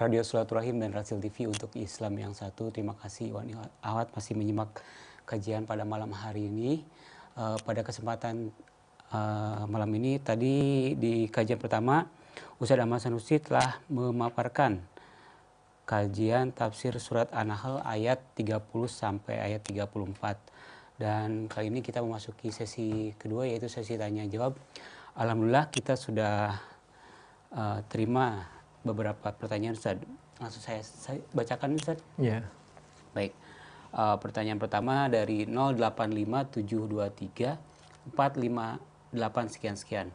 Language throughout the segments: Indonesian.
Radio Silaturahim dan Rasil TV untuk Islam yang satu. Terima kasih Iwan Ahwat masih menyimak kajian pada malam hari ini. Pada kesempatan malam ini tadi di kajian pertama Ustadz Ahmad Sanusi telah memaparkan kajian tafsir surat An-Nahl ayat 30 sampai ayat 34. Dan kali ini kita memasuki sesi kedua, yaitu sesi tanya jawab. Alhamdulillah kita sudah terima beberapa pertanyaan, Ustaz. Langsung saya bacakan, Ustaz. Ya. Baik. Pertanyaan pertama dari 0857234588 sekian.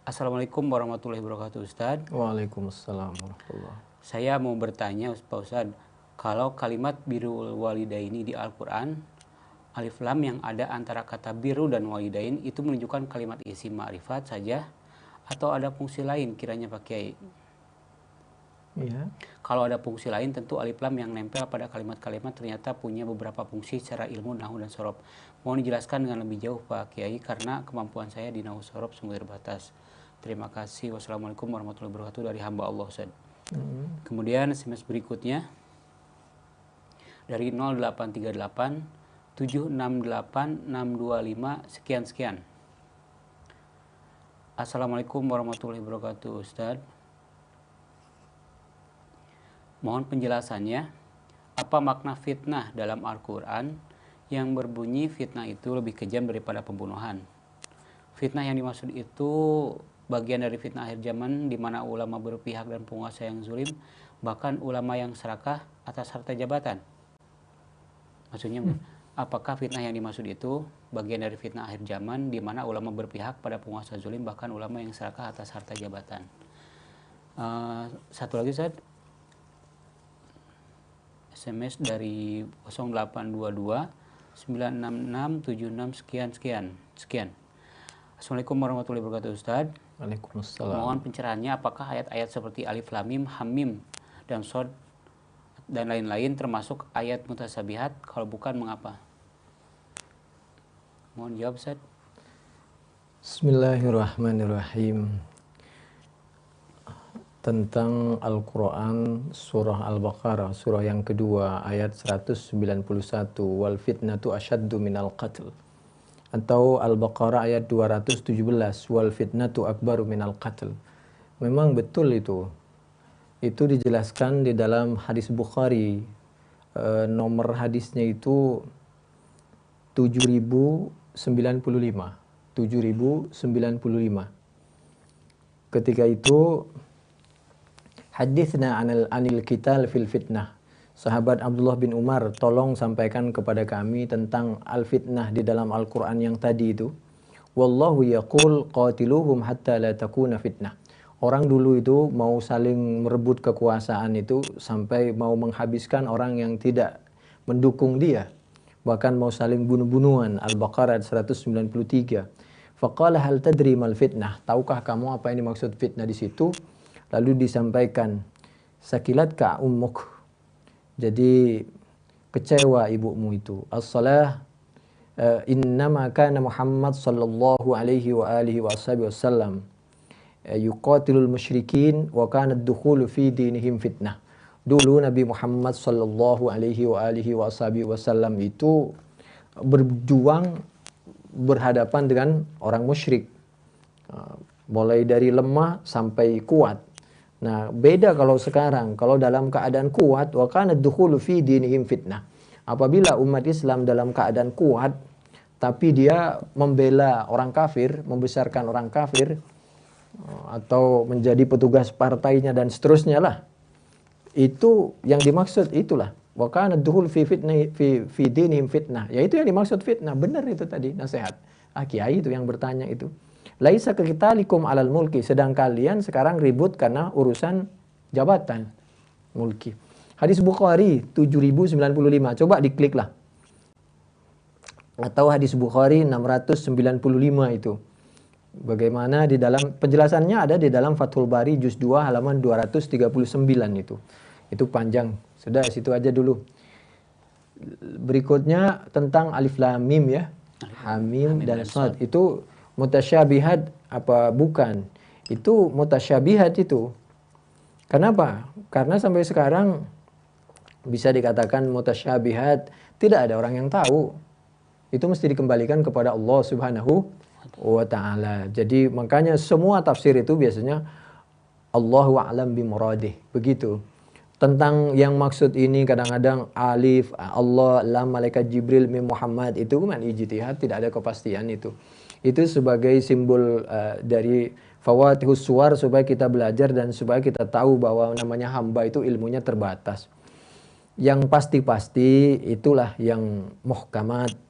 Assalamualaikum warahmatullahi wabarakatuh, Ustaz. Waalaikumsalam warahmatullahi. Saya mau bertanya, Pak Ustaz, kalau kalimat birrul walidaini di Al-Quran, alif lam yang ada antara kata biru dan walidain itu menunjukkan kalimat isim ma'rifat saja atau ada fungsi lain kiranya Pak Kiai? Ya. Kalau ada fungsi lain, tentu alif lam yang nempel pada kalimat-kalimat ternyata punya beberapa fungsi secara ilmu nahwu dan sorob. Mohon dijelaskan dengan lebih jauh Pak Kiai, karena kemampuan saya di nahwu sorob sungguh terbatas. Terima kasih. Wassalamualaikum warahmatullahi wabarakatuh dari hamba Allah, Ustaz. Kemudian SMS berikutnya dari 0838 768 625 sekian. Assalamualaikum warahmatullahi wabarakatuh, Ustaz. Mohon penjelasannya, apa makna fitnah dalam Al-Quran yang berbunyi fitnah itu lebih kejam daripada pembunuhan? Fitnah yang dimaksud itu bagian dari fitnah akhir zaman di mana ulama berpihak dan penguasa yang zulim, bahkan ulama yang serakah atas harta jabatan. Maksudnya, apakah fitnah yang dimaksud itu bagian dari fitnah akhir zaman di mana ulama berpihak pada penguasa zulim, bahkan ulama yang serakah atas harta jabatan? Satu lagi, Ustaz. SMS dari 0822 966 76 sekian. Assalamualaikum warahmatullahi wabarakatuh, Ustaz. Waalaikumsalam. Mohon pencerahannya, apakah ayat-ayat seperti alif lam mim, hamim dan shad dan lain-lain termasuk ayat mutasabihat? Kalau bukan, mengapa? Mohon jawab, Ustaz. Bismillahirrahmanirrahim. Tentang Al-Quran, surah Al-Baqarah, surah yang kedua, ayat 191, wal fitnatu asyaddu minal qatl. Atau Al-Baqarah ayat 217, wal fitnatu akbaru minal qatl. Memang betul itu. Itu dijelaskan di dalam hadis Bukhari. Nomor hadisnya itu 7095. 7095. Ketika itu haditsna anil qital fil fitnah. Sahabat Abdullah bin Umar, tolong sampaikan kepada kami tentang al-fitnah di dalam Al-Quran yang tadi itu. Wallahu yaqul qatiluhum hatta la takuna fitnah. Orang dulu itu mau saling merebut kekuasaan itu sampai mau menghabiskan orang yang tidak mendukung dia. Bahkan mau saling bunuh-bunuhan. Al-Baqarah 193. Faqala hal tadri mal fitnah. Tahukah kamu apa yang dimaksud fitnah di situ? Lalu disampaikan, sakilat ka ummuk. Jadi kecewa ibumu itu. As-salah innama kana Muhammad sallallahu alaihi wa alihi wasallam yuqatilul musyrikin wa kana ad-dukhulu fi dinihim fitnah. Dulu Nabi Muhammad sallallahu alaihi wa alihi wasallam itu berjuang berhadapan dengan orang musyrik. Mulai dari lemah sampai kuat. Nah, beda kalau sekarang. Kalau dalam keadaan kuat, wa kana ad-dukhulu fi dinihim fitnah. Apabila umat Islam dalam keadaan kuat, tapi dia membela orang kafir, membesarkan orang kafir, atau menjadi petugas partainya dan seterusnya lah. Itu yang dimaksud itulah. Wa kana ad-dukhulu fi dinihim fitnah. Ya itu yang dimaksud fitnah. Benar itu tadi nasihat. Kiai itu yang bertanya itu. Laisa kaqitalikum alal mulki, sedang kalian sekarang ribut karena urusan jabatan mulki. Hadis Bukhari 7095, coba dikliklah. Atau hadis Bukhari 695 itu. Bagaimana di dalam penjelasannya ada di dalam Fathul Bari juz 2 halaman 239 itu. Itu panjang. Sudah situ aja dulu. Berikutnya tentang alif lam mim ya. Hamim dan shad itu mutasyabihat apa bukan? Itu mutasyabihat itu. Kenapa? Karena sampai sekarang bisa dikatakan mutasyabihat, tidak ada orang yang tahu. Itu mesti dikembalikan kepada Allah Subhanahu wa taala. Jadi makanya semua tafsir itu biasanya Allahu a'lam bimuradih. Begitu. Tentang yang maksud ini kadang-kadang alif, Allah, lam, malaikat Jibril, mim Muhammad, itu kan ijtihad, tidak ada kepastian itu. Itu sebagai simbol dari fawatihus suwar supaya kita belajar dan supaya kita tahu bahwa namanya hamba itu ilmunya terbatas. Yang pasti-pasti itulah yang muhkamat.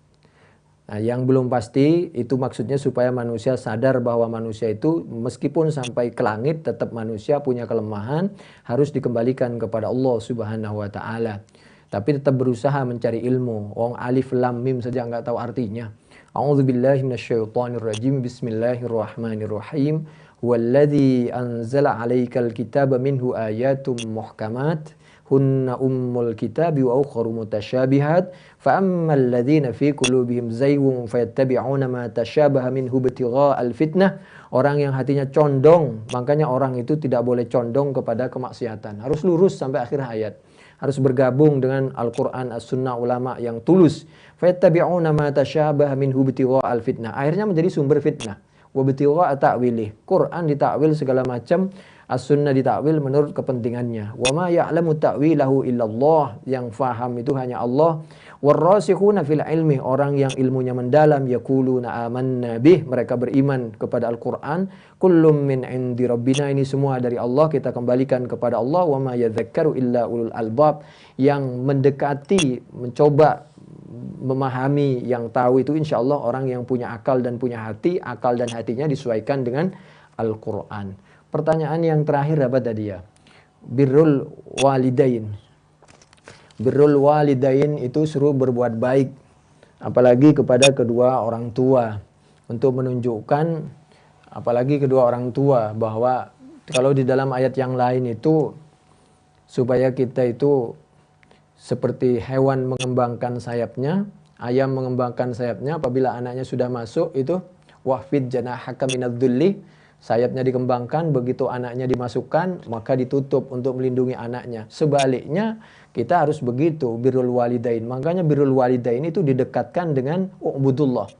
Nah, yang belum pasti itu maksudnya supaya manusia sadar bahwa manusia itu meskipun sampai ke langit tetap manusia punya kelemahan, harus dikembalikan kepada Allah Subhanahu wa taala. Tapi tetap berusaha mencari ilmu. Wong alif lam mim saja nggak tahu artinya. A'udzubillahi minasyaitonirrajim. Bismillahirrahmanirrahim. Huwallazi anzala 'alaikal kitaba minhu ayatum muhkamat hunna ummul kitabi wa ukharu mutasyabihat fa ammal ladzina fi qulubihim zaygun fayattabi'una ma tasyabaha minhu ibtigha'al fitnah. Orang yang hatinya condong, makanya orang itu tidak boleh condong kepada kemaksiatan, harus lurus sampai akhir hayat, harus bergabung dengan Al-Quran, As-Sunnah, ulama yang tulus. Fayattabi'una ma tasyabaha minhu ibtigha'al fitnah, akhirnya menjadi sumber fitnah. Wa ibtigha'a ta'wilih, Quran ditakwil segala macam, As-Sunnah ditakwil menurut kepentingannya. Wa ma ya'lamu ta'wilahu illallah, yang faham itu hanya Allah. Warrasikhuna fil ilmi, orang yang ilmunya mendalam, yaquluna amanna bih, mereka beriman kepada Al-Qur'an. Kullum min indi rabbina, ini semua dari Allah, kita kembalikan kepada Allah. Wa ma yadzakkaru illa ulul albab, yang mendekati, mencoba memahami, yang tahu itu insya Allah orang yang punya akal dan punya hati, akal dan hatinya disesuaikan dengan Al-Qur'an. Pertanyaan yang terakhir apa tadi ya? Birrul walidain. Birrul walidain itu suruh berbuat baik, apalagi kepada kedua orang tua. Untuk menunjukkan, apalagi kedua orang tua, bahwa kalau di dalam ayat yang lain itu, supaya kita itu seperti hewan mengembangkan sayapnya, ayam mengembangkan sayapnya, apabila anaknya sudah masuk itu, wahfid janahaka minadh-dhulli, sayapnya dikembangkan, begitu anaknya dimasukkan, maka ditutup untuk melindungi anaknya. Sebaliknya, kita harus begitu, birrul walidain. Makanya birrul walidain itu didekatkan dengan ubudullah.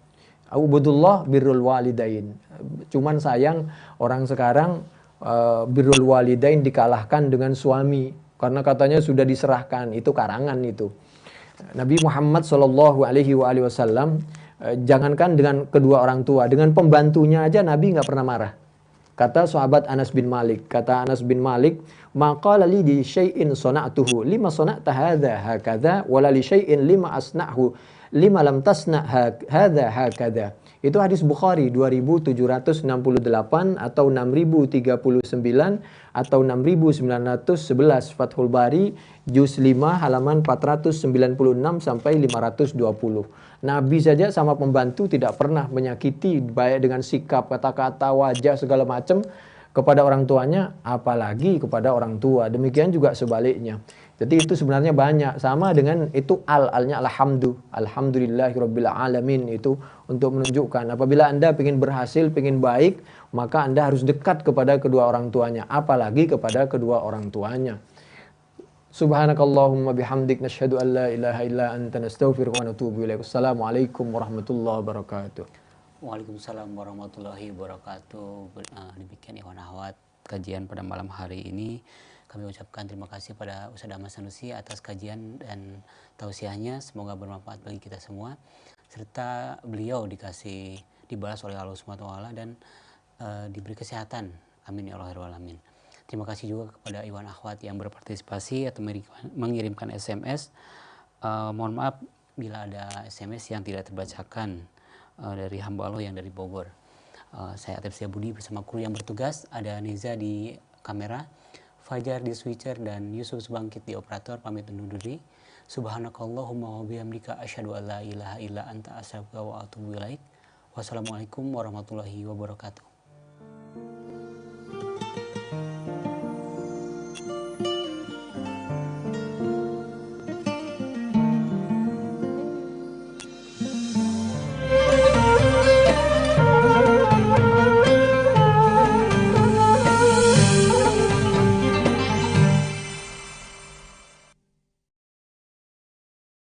Ubudullah birrul walidain. Cuman sayang, orang sekarang birrul walidain dikalahkan dengan suami. Karena katanya sudah diserahkan, itu karangan itu. Nabi Muhammad SAW, jangankan dengan kedua orang tua, dengan pembantunya aja Nabi nggak pernah marah. Kata sahabat Anas bin Malik, kata Anas bin Malik, maqala li di syai'in sana'tuhu lima sana'ta hadza hakadha wala li syai'in lima asna'hu lima lam tasna' hadza hakadha. Itu hadis Bukhari 2768 atau 6039 atau 6911, Fathul Bari juz 5 halaman 496 sampai 520. Nabi saja sama pembantu tidak pernah menyakiti, baik dengan sikap, kata-kata, wajah, segala macam kepada orang tuanya, apalagi kepada orang tua. Demikian juga sebaliknya. Jadi itu sebenarnya banyak, sama dengan itu alnya alhamdulillahirabbil alamin, itu untuk menunjukkan apabila Anda ingin berhasil, ingin baik, maka Anda harus dekat kepada kedua orang tuanya, apalagi kepada kedua orang tuanya. Subhanakallahumma bihamdik, nasyhadu an la ilaha illa anta, nastaghfiruka wa natubu ilaik. Assalamualaikum warahmatullahi wabarakatuh. Waalaikumsalam warahmatullahi wabarakatuh. Demikian ikhwan akhwat kajian pada malam hari ini. Kami ucapkan terima kasih pada Ustaz Ahmad Sanusi atas kajian dan tausiahnya. Semoga bermanfaat bagi kita semua. Serta beliau dibalas oleh Allah Subhanahu wa taala dan diberi kesehatan. Amin ya Allah alamin. Terima kasih juga kepada Iwan Akhwat yang berpartisipasi atau mengirimkan SMS. Mohon maaf bila ada SMS yang tidak terbacakan dari hamba Allah yang dari Bogor. Saya Atep Setiabudi bersama kru yang bertugas. Ada Neza di kamera, Fajar di switcher, dan Yusuf Subangkit di operator. Pamit undur diri. Subhanakallahumma wa bihamdika asyhadu an la ilaha illa anta astaghfiruka wa atubu ilaik. Wassalamualaikum warahmatullahi wabarakatuh.